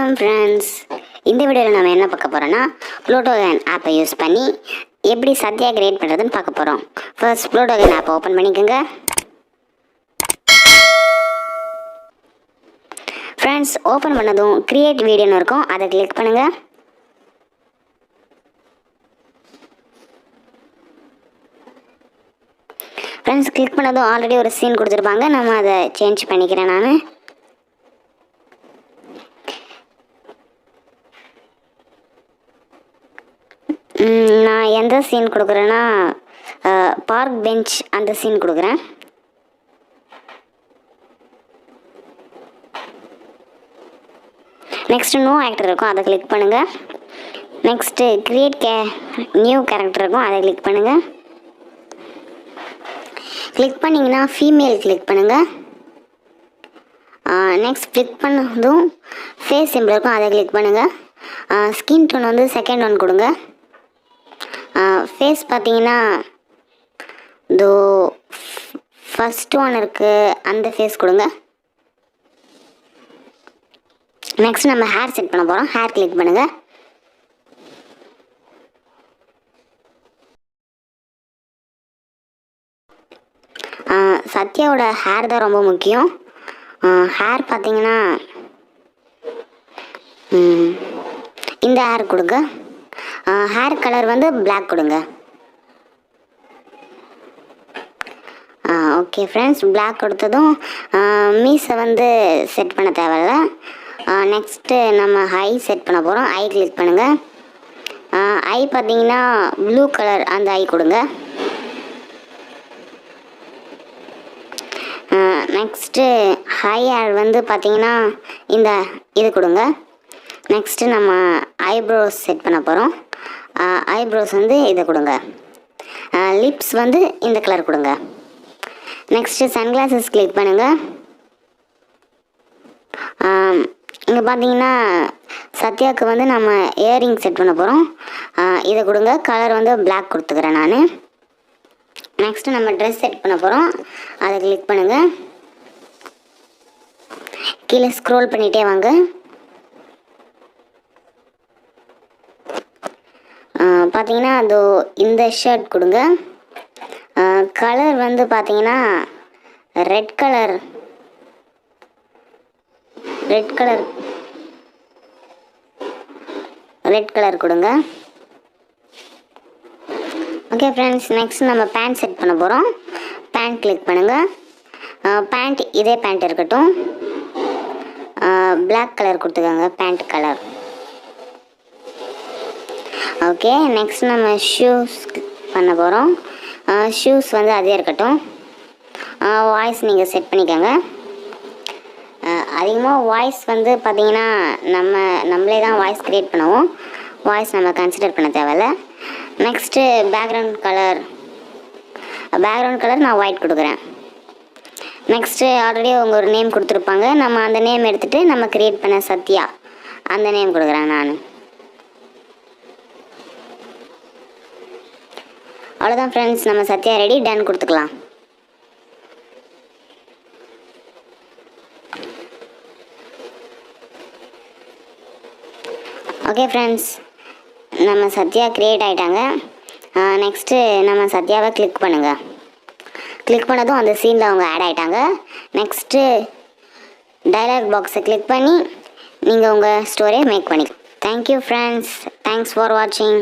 வணக்கம் ஃப்ரெண்ட்ஸ். இந்த வீடியோவில் நம்ம என்ன பார்க்க போகிறோன்னா ப்ளூட்டோகன் ஆப்பை யூஸ் பண்ணி எப்படி சத்யா கிரியேட் பண்ணுறதுன்னு பார்க்க போகிறோம். ஃபர்ஸ்ட் ப்ளூட்டோகன் ஆப்பை ஓப்பன் பண்ணிக்கோங்க. ஃப்ரெண்ட்ஸ், ஓப்பன் பண்ணதும் கிரியேட் வீடியோன்னு இருக்கும், அதை கிளிக் பண்ணுங்கள். ஃப்ரெண்ட்ஸ், கிளிக் பண்ணதும் ஆல்ரெடி ஒரு சீன் கொடுத்துருப்பாங்க, நம்ம அதை சேஞ்ச் பண்ணிக்கிறேன். நான் எந்த சீன் கொடுக்குறேன்னா பார்க் பெஞ்ச் அந்த சீன் கொடுக்குறேன். நெக்ஸ்ட்டு நியூ ஆக்டர் இருக்கும், அதை கிளிக் பண்ணுங்கள். நெக்ஸ்ட்டு கிரியேட் நியூ கேரக்டர் இருக்கும், அதை கிளிக் பண்ணுங்கள். கிளிக் பண்ணிங்கன்னா ஃபீமேல் கிளிக் பண்ணுங்கள். நெக்ஸ்ட் கிளிக் பண்ணதும் ஃபேஸ் சிம்பிள் இருக்கும், அதை கிளிக் பண்ணுங்கள். ஸ்கின் டோன் வந்து செகண்ட் ஒன் கொடுங்க. ஃபேஸ் பார்த்தீங்கன்னா இதோ ஃபஸ்ட் ஒன் இருக்குது, அந்த ஃபேஸ் கொடுங்க. நெக்ஸ்ட் நம்ம ஹேர் செட் பண்ண போகிறோம், ஹேர் கிளிக் பண்ணுங்கள். சத்யாவோட ஹேர் தான் ரொம்ப முக்கியம். ஹேர் பார்த்தீங்கன்னா இந்த ஹேர் கொடுங்க. ஹேர் கலர் வந்து பிளாக் கொடுங்க. ஓகே ஃப்ரெண்ட்ஸ், பிளாக் கொடுத்ததும் மீஸை வந்து செட் பண்ண தேவையில்ல. நெக்ஸ்ட்டு நம்ம ஐ செட் பண்ண போகிறோம், ஐ கிளிக் பண்ணுங்கள். ஐ பார்த்தீங்கன்னா ப்ளூ கலர் அந்த ஐ கொடுங்க. நெக்ஸ்ட்டு ஹை ஹேர் வந்து பார்த்தீங்கன்னா இந்த இது கொடுங்க. நெக்ஸ்ட்டு நம்ம ஐப்ரோஸ் செட் பண்ண போகிறோம். ஐப்ரோஸ் வந்து இதை கொடுங்க. லிப்ஸ் வந்து இந்த கலர் கொடுங்க. நெக்ஸ்ட்டு சன்கிளாஸஸ் கிளிக் பண்ணுங்கள். இங்கே பார்த்தீங்கன்னா சத்யாவுக்கு வந்து நம்ம இயரிங் செட் பண்ண போகிறோம், இதை கொடுங்க. கலர் வந்து பிளாக் கொடுத்துக்கிறேன் நான். நெக்ஸ்ட்டு நம்ம ட்ரெஸ் செட் பண்ண போகிறோம், அதை கிளிக் பண்ணுங்கள். கீழே ஸ்க்ரோல் பண்ணிகிட்டே வாங்க. பார்த்தீங்கன்னா அதோ இந்த ஷர்ட் கொடுங்க. கலர் வந்து பார்த்தீங்கன்னா ரெட் கலர் கொடுங்க. ஓகே ஃப்ரெண்ட்ஸ், நெக்ஸ்ட் நம்ம பேண்ட் செட் பண்ண போகிறோம். பேண்ட் கிளிக் பண்ணுங்கள். பேண்ட் இதே பேண்ட் இருக்கட்டும், பிளாக் கலர் கொடுத்துக்கோங்க பேண்ட் கலர். ஓகே, நெக்ஸ்ட் நம்ம ஷூஸ் பண்ண போகிறோம். ஷூஸ் வந்து அதே இருக்கட்டும். வாய்ஸ் நீங்கள் செட் பண்ணிக்கோங்க. அதிகமாக வாய்ஸ் வந்து பார்த்திங்கன்னா நம்மளே தான் வாய்ஸ் க்ரியேட் பண்ணுவோம், வாய்ஸ் நம்ம கன்சிடர் பண்ண தேவையில்ல. நெக்ஸ்ட்டு பேக்ரவுண்ட் கலர் நான் ஒயிட் கொடுக்குறேன். நெக்ஸ்ட்டு ஆல்ரெடி அவங்க ஒரு நேம் கொடுத்துருப்பாங்க, நம்ம அந்த நேம் எடுத்துகிட்டு நம்ம க்ரியேட் பண்ண சத்யா அந்த நேம் கொடுக்குறேன் நான். அவ்வளோதான் ஃப்ரெண்ட்ஸ், நம்ம சத்யா ரெடி, டன் கொடுத்துக்கலாம். ஓகே ஃப்ரெண்ட்ஸ், நம்ம சத்யா க்ரியேட் ஆகிட்டாங்க. நெக்ஸ்ட்டு நம்ம சத்யாவை கிளிக் பண்ணுங்கள். கிளிக் பண்ணதும் அந்த சீனில் அவங்க ஆட் ஆகிட்டாங்க. நெக்ஸ்ட்டு டைலாக் பாக்ஸை கிளிக் பண்ணி நீங்கள் உங்கள் ஸ்டோரியை மேக் பண்ணி. தேங்க்யூ ஃப்ரெண்ட்ஸ், தேங்க்ஸ் ஃபார் வாட்சிங்.